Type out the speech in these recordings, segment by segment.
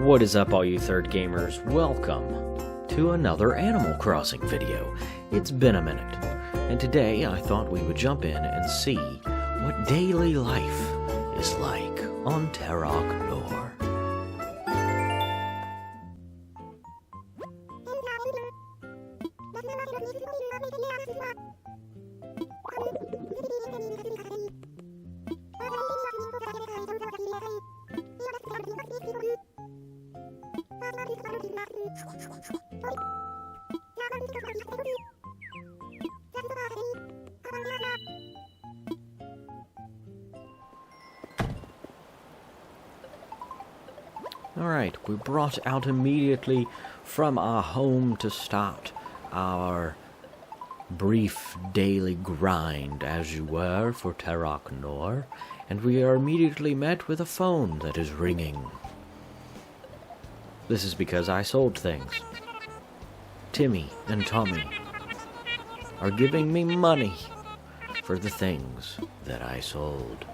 What is up, all you third gamers? Welcome to another Animal Crossing video. It's been a minute, and today I thought we would jump in and see what daily life is like on Terok Nor. Alright, we're brought out immediately from our home to start our brief daily grind, as you were, for Terok Nor, and we are immediately met with a phone that is ringing. This is because I sold things. Timmy and Tommy are giving me money for the things that I sold.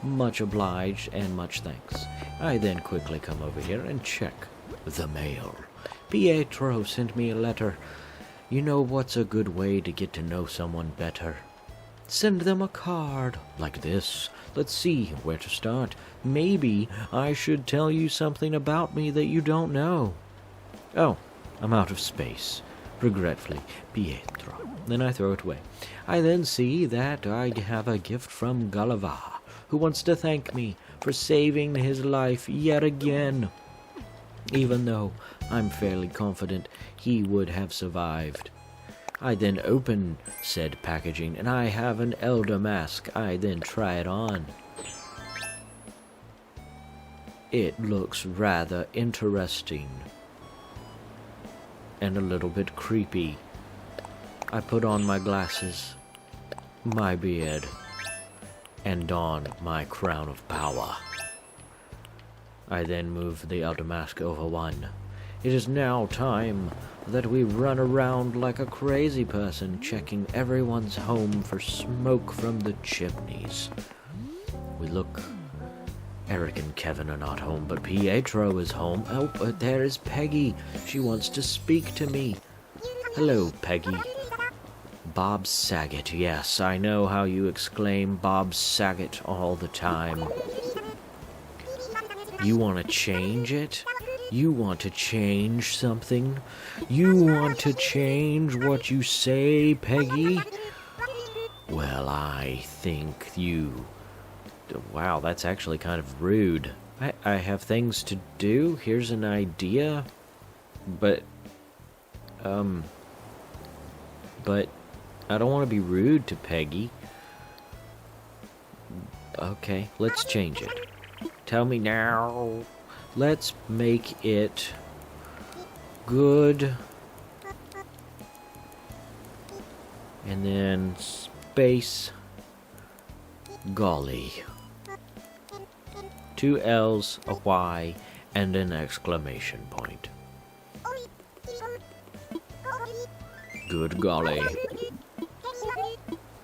Much obliged and much thanks. I then quickly come over here and check the mail. Pietro sent me a letter. You know what's a good way to get to know someone better? Send them a card like this. Let's see where to start. Maybe I should tell you something about me that you don't know. Oh, I'm out of space. Regretfully, Pietro. Then I throw it away. I then see that I have a gift from Gulliver, who wants to thank me for saving his life yet again, even though I'm fairly confident he would have survived. I then open said packaging, and I have an elder mask. I then try it on. It looks rather interesting and a little bit creepy. I put on my glasses, my beard, and don my crown of power. I then move the elder mask over one. It is now time that we run around like a crazy person, checking everyone's home for smoke from the chimneys. We look. Eric and Kevin are not home, but Pietro is home. Oh, but there is Peggy. She wants to speak to me. Hello, Peggy. Bob Saget. Yes, I know how you exclaim Bob Saget all the time. You want to change it? You want to change something? You want to change what you say, Peggy? Well, I think you... Wow, that's actually kind of rude. I have things to do. Here's an idea. But I don't want to be rude to Peggy. Okay, let's change it. Tell me now. Let's make it good. And then space golly. 2 L's, a Y, and an exclamation point. Good golly.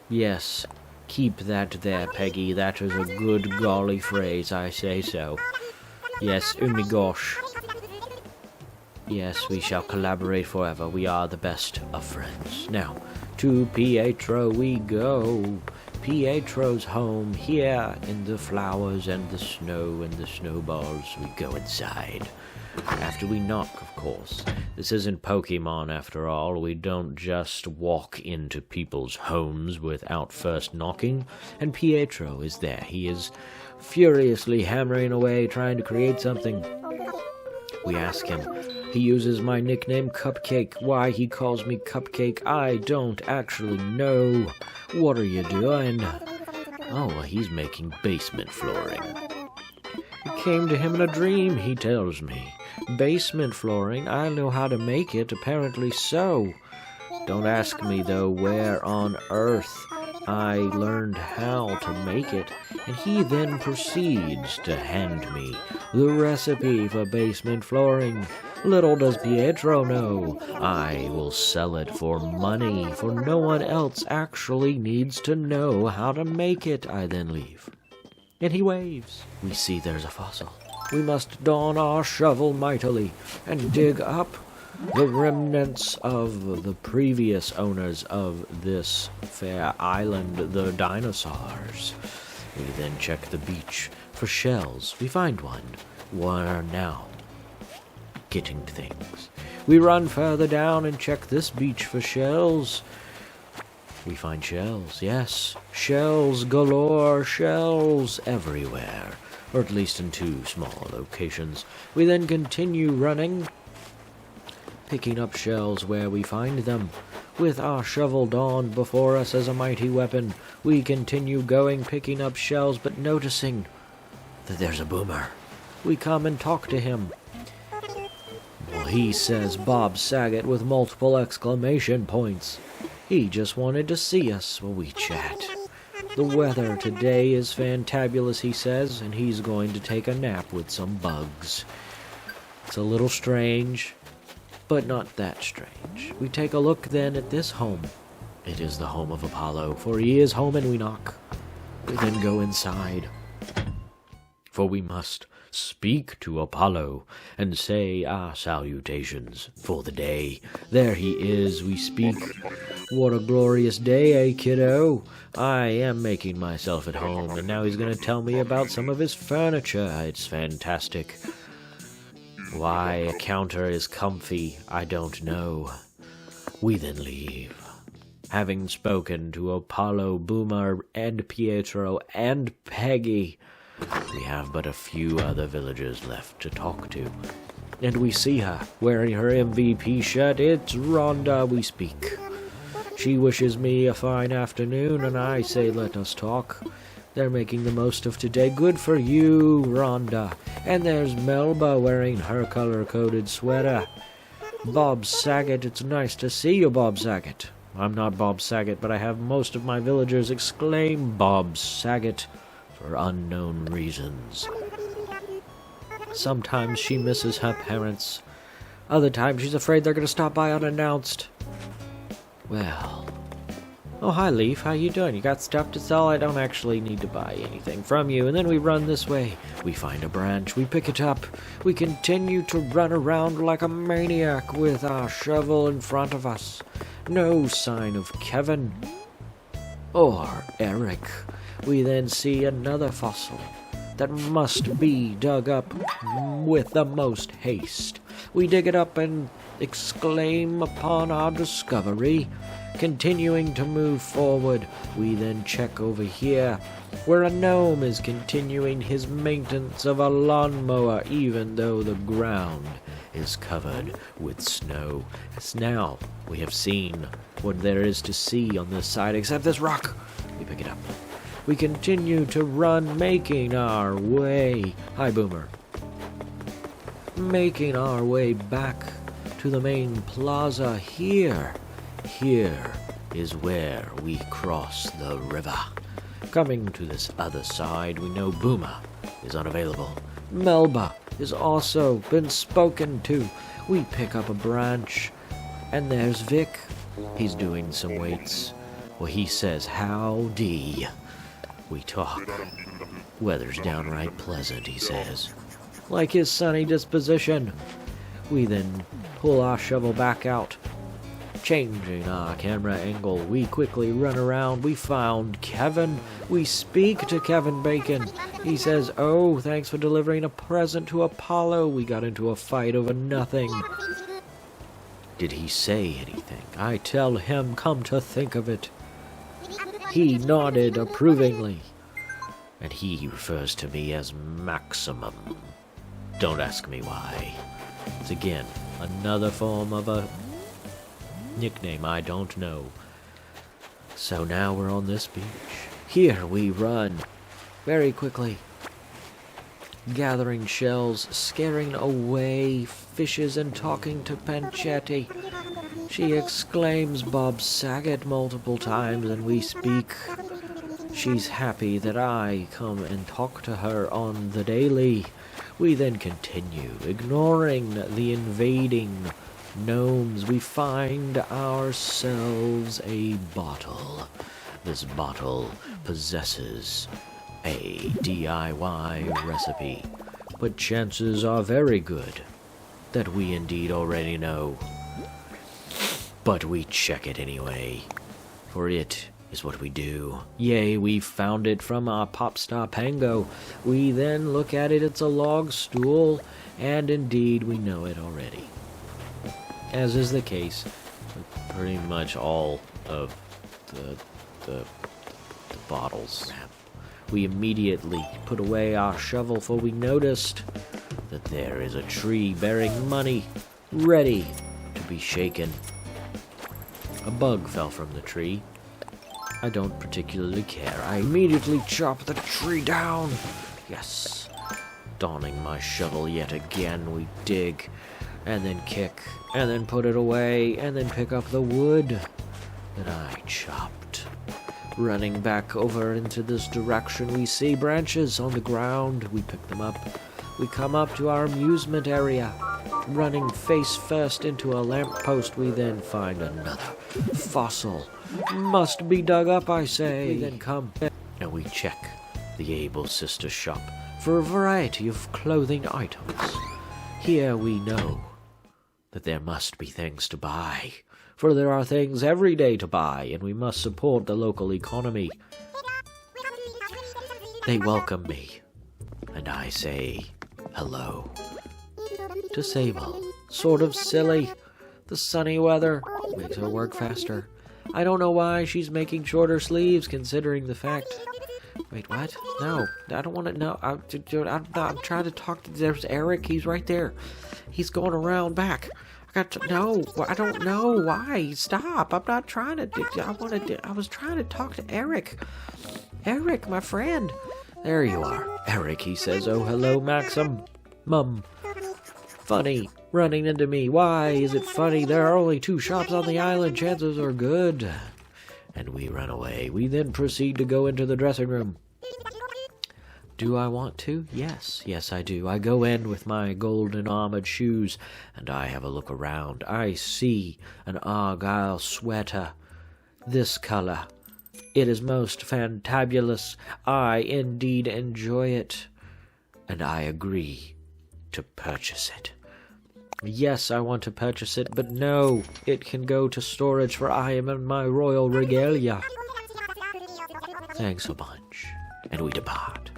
Yes, keep that there, Peggy. That is a good golly phrase, I say so. Yes, oh my gosh. Yes, we shall collaborate forever. We are the best of friends. Now, to Pietro we go. Pietro's home, here in the flowers and the snow and the snowballs. We go inside. After we knock, of course. This isn't Pokemon, after all. We don't just walk into people's homes without first knocking. And Pietro is there. He is furiously hammering away, trying to create something. We ask him. He uses my nickname, Cupcake. Why he calls me Cupcake, I don't actually know. What are you doing? Oh, he's making basement flooring. It came to him in a dream, he tells me. Basement flooring? I know how to make it, apparently so. Don't ask me, though, where on earth I learned how to make it, and he then proceeds to hand me the recipe for basement flooring. Little does Pietro know, I will sell it for money, for no one else actually needs to know how to make it. I then leave. And he waves. We see there's a fossil. We must don our shovel mightily and dig up the remnants of the previous owners of this fair island, the dinosaurs. We then check the beach for shells. We find one. We're now getting things. We run further down and check this beach for shells. We find shells, yes. Shells galore, shells everywhere. Or at least in 2 small locations. We then continue running, picking up shells where we find them. With our shovel dawned before us as a mighty weapon, we continue going, picking up shells, but noticing that there's a boomer. We come and talk to him. Well, he says Bob Saget with multiple exclamation points. He just wanted to see us while we chat. The weather today is fantabulous, he says, and he's going to take a nap with some bugs. It's a little strange, but not that strange. We take a look then at this home. It is the home of Apollo, for he is home, and we knock. We then go inside, for we must speak to Apollo and say our salutations for the day. There he is, we speak. What a glorious day, eh, kiddo? I am making myself at home, and now he's going to tell me about some of his furniture. It's fantastic. Why a counter is comfy, I don't know. We then leave. Having spoken to Apollo, Boomer, and Pietro, and Peggy, we have but a few other villagers left to talk to. And we see her, wearing her MVP shirt. It's Rhonda we speak. She wishes me a fine afternoon, and I say let us talk. They're making the most of today. Good for you, Rhonda. And there's Melba wearing her color-coded sweater. Bob Saget, it's nice to see you, Bob Saget. I'm not Bob Saget, but I have most of my villagers exclaim Bob Saget for unknown reasons. Sometimes she misses her parents. Other times she's afraid they're going to stop by unannounced. Well. Oh, hi, Leaf. How you doing? You got stuff to sell? I don't actually need to buy anything from you. And then we run this way. We find a branch. We pick it up. We continue to run around like a maniac with our shovel in front of us. No sign of Kevin or Eric. We then see another fossil that must be dug up with the most haste. We dig it up and exclaim upon our discovery. Continuing to move forward, we then check over here, where a gnome is continuing his maintenance of a lawnmower, even though the ground is covered with snow. As now we have seen what there is to see on this side, except this rock. We pick it up. We continue to run, making our way. Hi, Boomer. Making our way back to the main plaza here. Here is where we cross the river. Coming to this other side, we know Boomer is unavailable. Melba is also been spoken to. We pick up a branch, and there's Vic. He's doing some weights. Well, he says, howdy. We talk. Weather's downright pleasant, he says. Like his sunny disposition. We then pull our shovel back out. Changing our camera angle, we quickly run around. We found Kevin. We speak to Kevin Bacon. He says, oh, thanks for delivering a present to Apollo. We got into a fight over nothing. Did he say anything? I tell him, come to think of it. He nodded approvingly, and he refers to me as Maximum. Don't ask me why. It's again another form of a nickname I don't know. So now we're on this beach. Here we run very quickly, gathering shells, scaring away fishes, and talking to Panchetti. She exclaims Bob Saget multiple times, and we speak. She's happy that I come and talk to her on the daily. We then continue, ignoring the invading gnomes. We find ourselves a bottle. This bottle possesses a DIY recipe but chances are very good that we indeed already know. But we check it anyway, for it is what we do. Yea, we found it from our pop star Pango. We then look at it, it's a log stool, and indeed we know it already. As is the case with pretty much all of the bottles. We immediately put away our shovel, for we noticed that there is a tree bearing money, ready to be shaken. A bug fell from the tree. I don't particularly care. I immediately chop the tree down. Yes. Donning my shovel yet again, we dig, and then kick, and then put it away, and then pick up the wood that I chopped. Running back over into this direction, we see branches on the ground. We pick them up. We come up to our amusement area. Running face first into a lamppost, we then find another fossil. Must be dug up, I say. We then come and we check the Able Sister shop for a variety of clothing items. Here we know that there must be things to buy, for there are things every day to buy, and we must support the local economy. They welcome me, and I say hello to Sable. Sort of silly. The sunny weather makes her work faster. I don't know why she's making shorter sleeves, considering the fact... Wait, what? No, I don't want to know. I'm trying to talk to... There's Eric. He's right there. He's going around back. No, I don't know why. Stop. I'm not trying to... I was trying to talk to Eric. Eric, my friend. There you are. Eric, he says. Oh, hello, Maxim. Mum. Funny. Running into me. Why is it funny? There are only 2 shops on the island. Chances are good. And we run away. We then proceed to go into the dressing room. Do I want to? Yes. Yes, I do. I go in with my golden armored shoes, and I have a look around. I see an Argyle sweater. This color. It is most fantabulous. I indeed enjoy it. And I agree to purchase it. Yes, I want to purchase it, but no, it can go to storage, for I am in my royal regalia. Thanks a bunch, and we depart.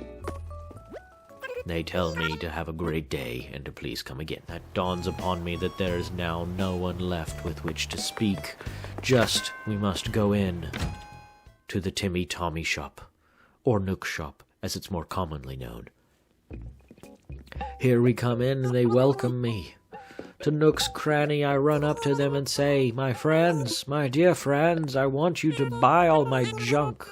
They tell me to have a great day, and to please come again. That dawns upon me that there is now no one left with which to speak. Just, we must go in to the Timmy Tommy shop, or Nuke Shop, as it's more commonly known. Here we come in, and they welcome me. To Nook's cranny, I run up to them and say, my friends, my dear friends, I want you to buy all my junk.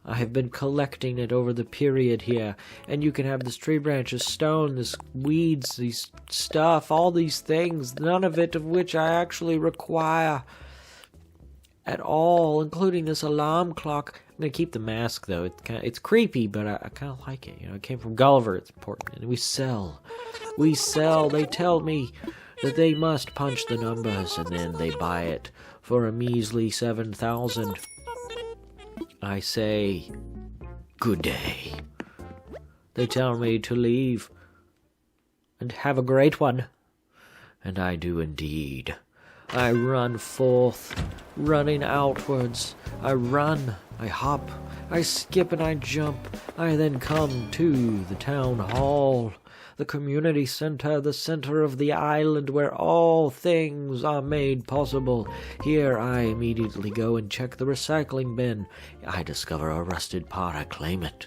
I have been collecting it over the period here, and you can have this tree branch, this stone, this weeds, these stuff, all these things, none of it of which I actually require at all, including this alarm clock. I'm going to keep the mask, though. It's creepy, but I kind of like it. You know, it came from Gulliver. It's important. And we sell. We sell. They tell me that they must punch the numbers, and then they buy it for a measly 7,000. I say, good day. They tell me to leave and have a great one. And I do indeed. I run forth, running outwards. I run, I hop, I skip and I jump. I then come to the town hall, the community center, the center of the island where all things are made possible. Here I immediately go and check the recycling bin. I discover a rusted part, I claim it.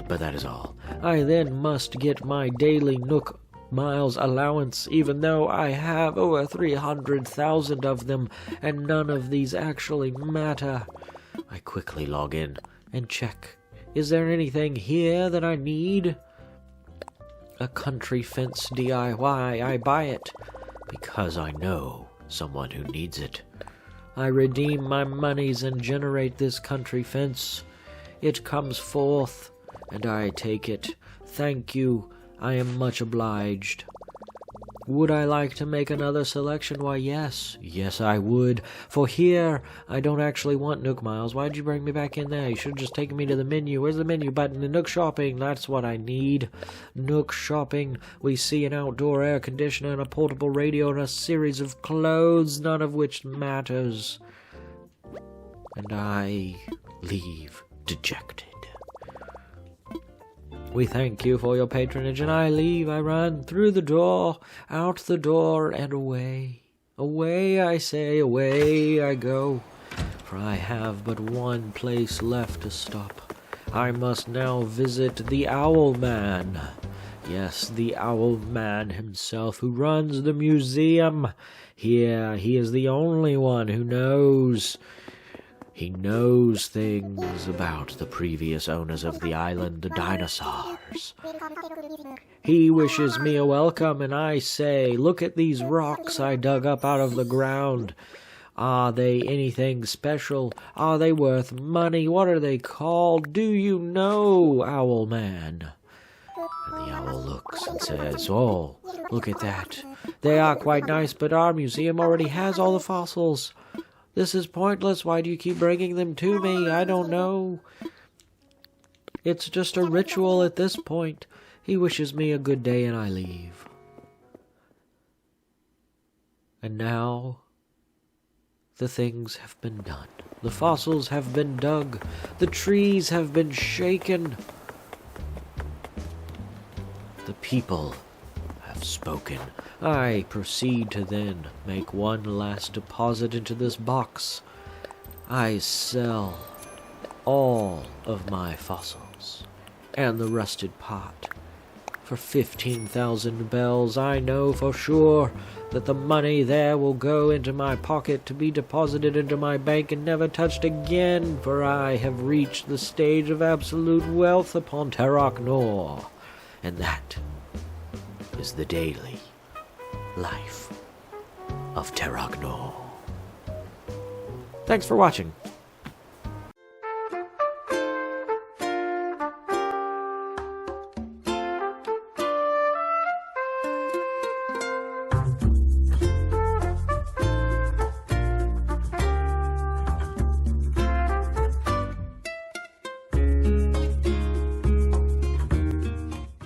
But that is all. I then must get my daily Nook miles allowance, even though I have over 300,000 of them, and none of these actually matter. I quickly log in and check. Is there anything here that I need? A country fence DIY. I buy it because I know someone who needs it. I redeem my monies and generate this country fence. It comes forth, and I take it. Thank you. I am much obliged. Would I like to make another selection? Why, yes. Yes, I would. For here, I don't actually want Nook Miles. Why'd you bring me back in there? You should have just taken me to the menu. Where's the menu button? The Nook Shopping. That's what I need. Nook Shopping. We see an outdoor air conditioner and a portable radio and a series of clothes, none of which matters. And I leave dejected. We thank you for your patronage, and I leave. I run through the door, out the door, and away. Away, I say, away I go. For I have but one place left to stop. I must now visit the Owl Man. Yes, the Owl Man himself, who runs the museum. Here, he is the only one who knows. He knows things about the previous owners of the island, the dinosaurs. He wishes me a welcome, and I say, look at these rocks I dug up out of the ground. Are they anything special? Are they worth money? What are they called? Do you know, Owl Man? And the owl looks and says, oh, look at that. They are quite nice, but our museum already has all the fossils. This is pointless. Why do you keep bringing them to me? I don't know. It's just a ritual at this point. He wishes me a good day and I leave. And now, the things have been done. The fossils have been dug. The trees have been shaken. The people have spoken. I proceed to then make one last deposit into this box. I sell all of my fossils and the rusted pot for 15,000 bells. I know for sure that the money there will go into my pocket to be deposited into my bank and never touched again, for I have reached the stage of absolute wealth upon Terok Nor, and that is the daily life of Terok Nor. Thanks for watching.